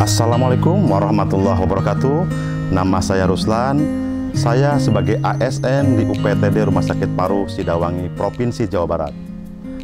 Assalamualaikum warahmatullahi wabarakatuh. Nama saya Ruslan. Saya sebagai ASN di UPTD Rumah Sakit Paru Sidawangi, Provinsi Jawa Barat.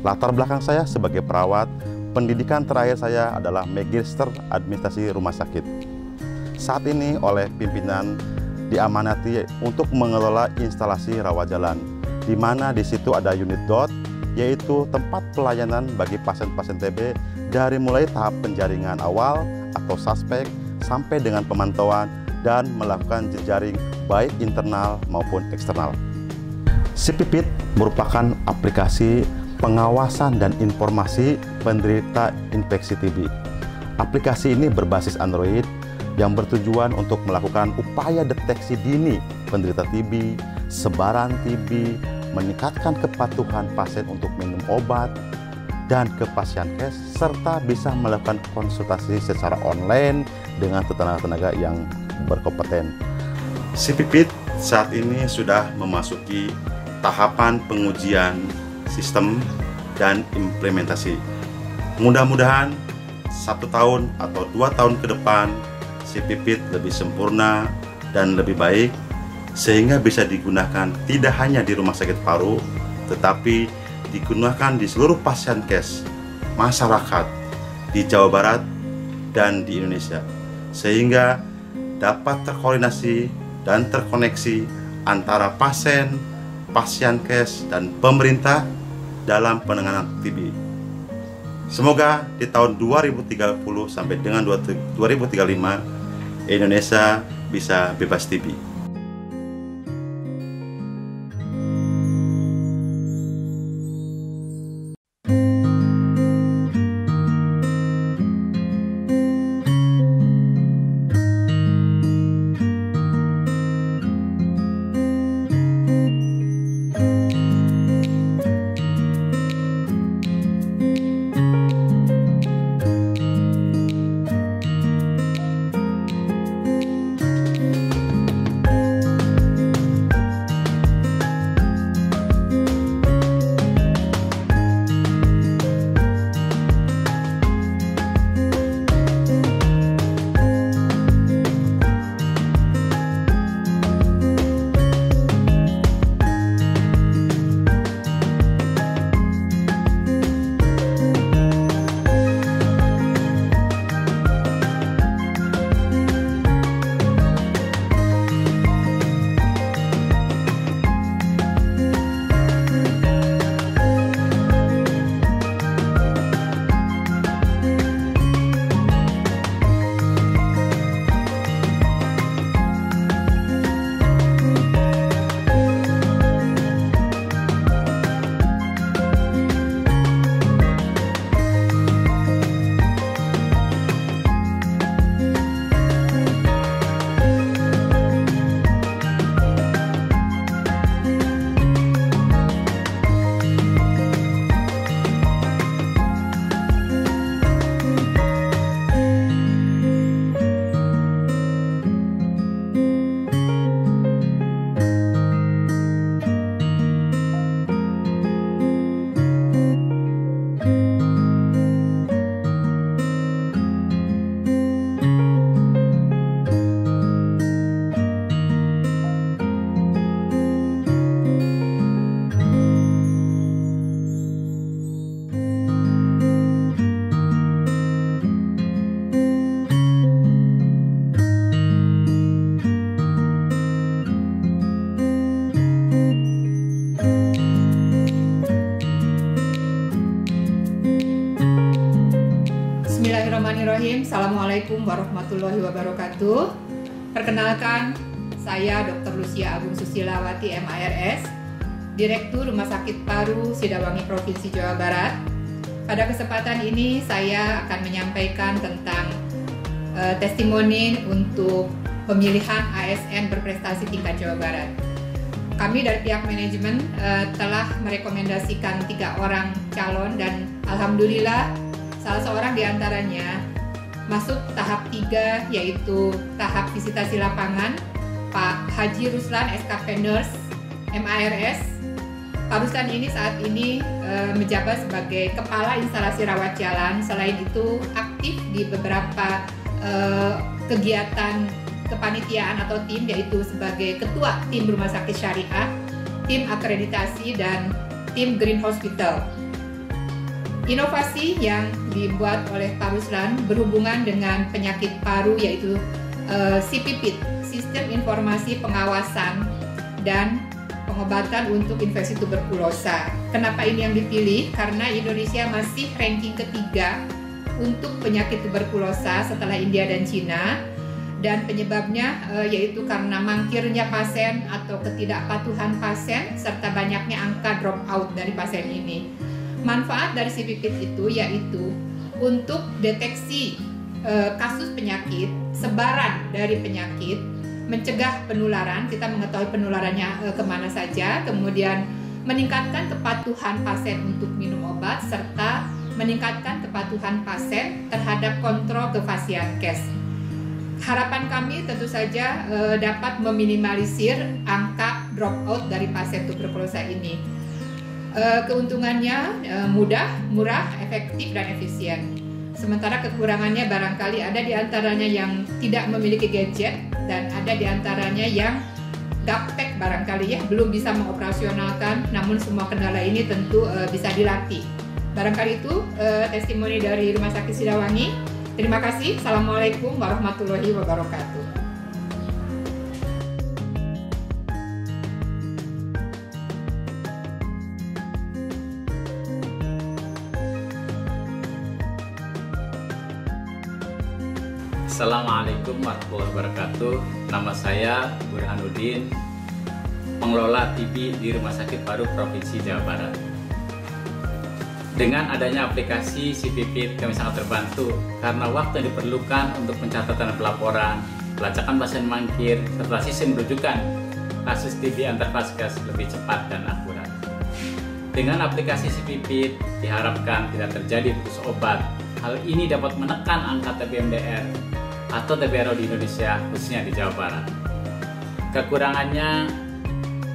Latar belakang saya sebagai perawat, pendidikan terakhir saya adalah Magister Administrasi Rumah Sakit. Saat ini oleh pimpinan diamanati untuk mengelola instalasi rawat jalan, di mana di situ ada unit DOT, yaitu tempat pelayanan bagi pasien-pasien TB dari mulai tahap penjaringan awal atau suspek sampai dengan pemantauan dan melakukan jejaring baik internal maupun eksternal. CPPIT merupakan aplikasi pengawasan dan informasi penderita infeksi TB. Aplikasi ini berbasis Android yang bertujuan untuk melakukan upaya deteksi dini penderita TB, sebaran TB, meningkatkan kepatuhan pasien untuk minum obat, dan ke Pasienkes, serta bisa melakukan konsultasi secara online dengan tenaga-tenaga yang berkompeten. CPPIT saat ini sudah memasuki tahapan pengujian sistem dan implementasi. Mudah-mudahan 1 tahun atau 2 tahun ke depan CPPIT lebih sempurna dan lebih baik, sehingga bisa digunakan tidak hanya di Rumah Sakit Paru, tetapi digunakan di seluruh Pasienkes masyarakat di Jawa Barat dan di Indonesia, sehingga dapat terkoordinasi dan terkoneksi antara pasien, Pasienkes, dan pemerintah dalam penanganan TB. Semoga di tahun 2030 sampai dengan 2035 Indonesia bisa bebas TB. Bismillahirrahmanirrahim. Assalamualaikum warahmatullahi wabarakatuh. Perkenalkan, saya Dr. Lucia Agung Susilawati MARS, Direktur Rumah Sakit Paru Sidawangi, Provinsi Jawa Barat. Pada kesempatan ini saya akan menyampaikan tentang testimoni untuk pemilihan ASN berprestasi tingkat Jawa Barat. Kami dari pihak manajemen telah merekomendasikan 3 orang calon dan alhamdulillah salah seorang diantaranya masuk tahap 3, yaitu tahap visitasi lapangan, Pak Haji Ruslan SKP Nurse MARS. Pak Ruslan ini saat ini menjabat sebagai Kepala Instalasi Rawat Jalan. Selain itu aktif di beberapa kegiatan kepanitiaan atau tim, yaitu sebagai ketua tim rumah sakit syariah, tim akreditasi, dan tim Green Hospital. Inovasi yang dibuat oleh Pak Ruslan berhubungan dengan penyakit paru, yaitu CPPIT, Sistem Informasi Pengawasan dan Pengobatan untuk Infeksi Tuberkulosa. Kenapa ini yang dipilih? Karena Indonesia masih ranking ketiga untuk penyakit tuberkulosa setelah India dan Cina, dan penyebabnya yaitu karena mangkirnya pasien atau ketidakpatuhan pasien serta banyaknya angka drop out dari pasien ini. Manfaat dari CPPIT itu yaitu untuk deteksi kasus penyakit, sebaran dari penyakit, mencegah penularan, kita mengetahui penularannya kemana saja, kemudian meningkatkan kepatuhan pasien untuk minum obat, serta meningkatkan kepatuhan pasien terhadap kontrol kefasian cash. Harapan kami tentu saja dapat meminimalisir angka dropout dari pasien tuberkulosa ini. Keuntungannya mudah, murah, efektif, dan efisien. Sementara kekurangannya barangkali ada di antaranya yang tidak memiliki gadget, dan ada di antaranya yang gaptek barangkali ya, belum bisa mengoperasionalkan, namun semua kendala ini tentu bisa dilatih. Barangkali itu testimoni dari Rumah Sakit Sidawangi. Terima kasih. Assalamualaikum warahmatullahi wabarakatuh. Assalamualaikum warahmatullahi wabarakatuh. Nama saya Burhanuddin, pengelola TB di Rumah Sakit Paru Provinsi Jawa Barat. Dengan adanya aplikasi CPPIT, kami sangat terbantu karena waktu yang diperlukan untuk pencatatan pelaporan, pelacakan pasien mangkir, serta sistem rujukan kasus TB antar vaskes lebih cepat dan akurat. Dengan aplikasi CPPIT diharapkan tidak terjadi putus obat. Hal ini dapat menekan angka TB-MDR atau TB-RO di Indonesia, khususnya di Jawa Barat. Kekurangannya,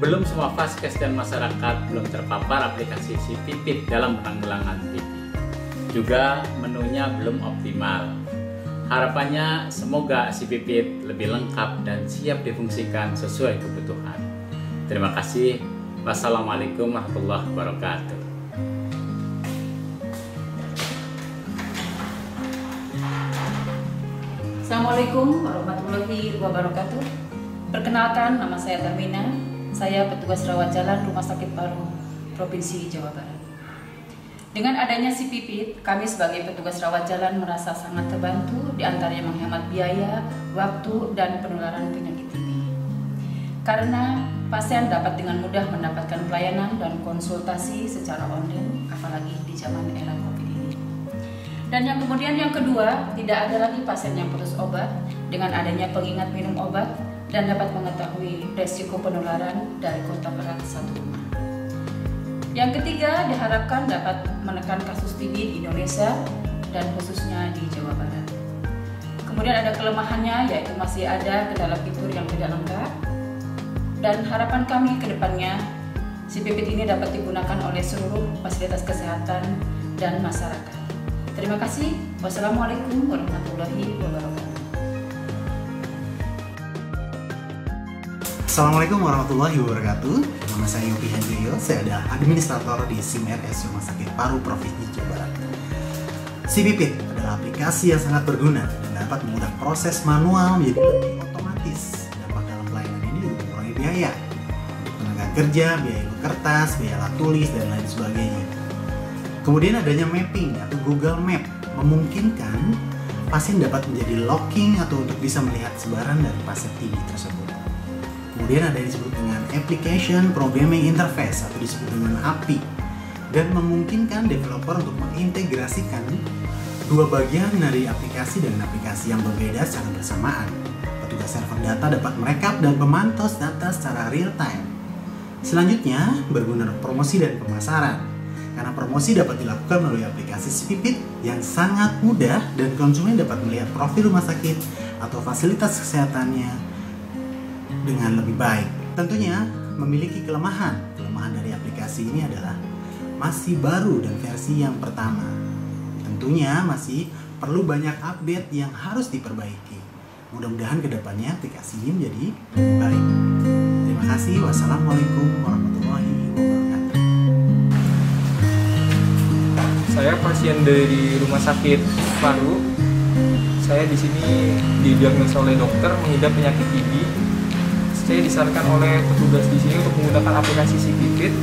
belum semua vaskes dan masyarakat belum terpapar aplikasi CPPIT dalam penanggulangan TB. Juga menunya belum optimal. Harapannya semoga CPPIT lebih lengkap dan siap difungsikan sesuai kebutuhan. Terima kasih. Wassalamualaikum warahmatullahi wabarakatuh. Assalamualaikum warahmatullahi wabarakatuh. Perkenalkan, nama saya Tamina. Saya petugas rawat jalan Rumah Sakit Paru Provinsi Jawa Barat. Dengan adanya CPPIT, kami sebagai petugas rawat jalan merasa sangat terbantu, diantaranya menghemat biaya, waktu, dan penularan penyakit TB. Karena pasien dapat dengan mudah mendapatkan pelayanan dan konsultasi secara online, apalagi di zaman era COVID ini. Dan yang kedua, tidak ada lagi pasien yang putus obat dengan adanya pengingat minum obat dan dapat mengetahui resiko penularan dari kontak erat satu rumah. Yang ketiga, diharapkan dapat menekan kasus TB di Indonesia dan khususnya di Jawa Barat. Kemudian ada kelemahannya, yaitu masih ada kendala fitur yang tidak lengkap. Dan harapan kami ke depannya, CPPIT ini dapat digunakan oleh seluruh fasilitas kesehatan dan masyarakat. Terima kasih. Wassalamualaikum warahmatullahi wabarakatuh. Assalamualaikum warahmatullahi wabarakatuh. Nama saya Yopi Hendrio. Saya adalah administrator di SIM-RS Rumah Sakit Paru Provinsi Jawa Barat. CPPIT adalah aplikasi yang sangat berguna dan dapat mengubah proses manual menjadi lebih otomatis. Dampak dalam pelayanan ini juga mengurangi biaya untuk tenaga kerja, biaya kertas, biaya alat tulis, dan lain sebagainya. Kemudian adanya mapping atau Google Map memungkinkan pasien dapat menjadi locking atau untuk bisa melihat sebaran dari pasien TB tersebut. Kemudian ada yang disebut dengan Application Programming Interface atau disebut dengan API, dan memungkinkan developer untuk mengintegrasikan dua bagian dari aplikasi dengan aplikasi yang berbeda secara bersamaan. Petugas server data dapat merekap dan memantau data secara real time. Selanjutnya, berguna promosi dan pemasaran. Karena promosi dapat dilakukan melalui aplikasi CPPIT yang sangat mudah dan konsumen dapat melihat profil rumah sakit atau fasilitas kesehatannya dengan lebih baik. Tentunya memiliki kelemahan. Kelemahan dari aplikasi ini adalah masih baru dan versi yang pertama. Tentunya masih perlu banyak update yang harus diperbaiki. Mudah-mudahan kedepannya aplikasi ini menjadi baik. Terima kasih. Wassalamualaikum warahmatullahi wabarakatuh. Saya pasien dari Rumah Sakit Paru. Saya di sini didiagnosa oleh dokter mengidap penyakit TB. Saya disarankan oleh petugas di sini untuk menggunakan aplikasi CityFit.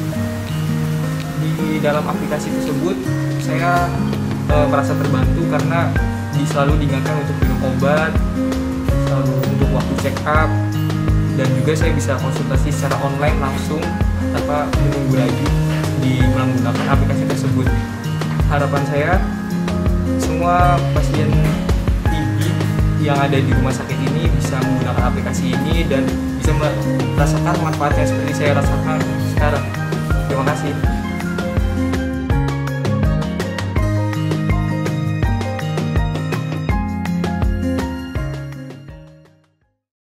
Di dalam aplikasi tersebut saya merasa terbantu karena selalu diingatkan untuk minum obat, selalu untuk waktu check up, dan juga saya bisa konsultasi secara online langsung tanpa menunggu lagi di menggunakan aplikasi tersebut. Harapan saya semua pasien TB yang ada di rumah sakit ini bisa menggunakan aplikasi ini dan bisa merasakan manfaatnya seperti saya rasakan sekarang. Terima kasih.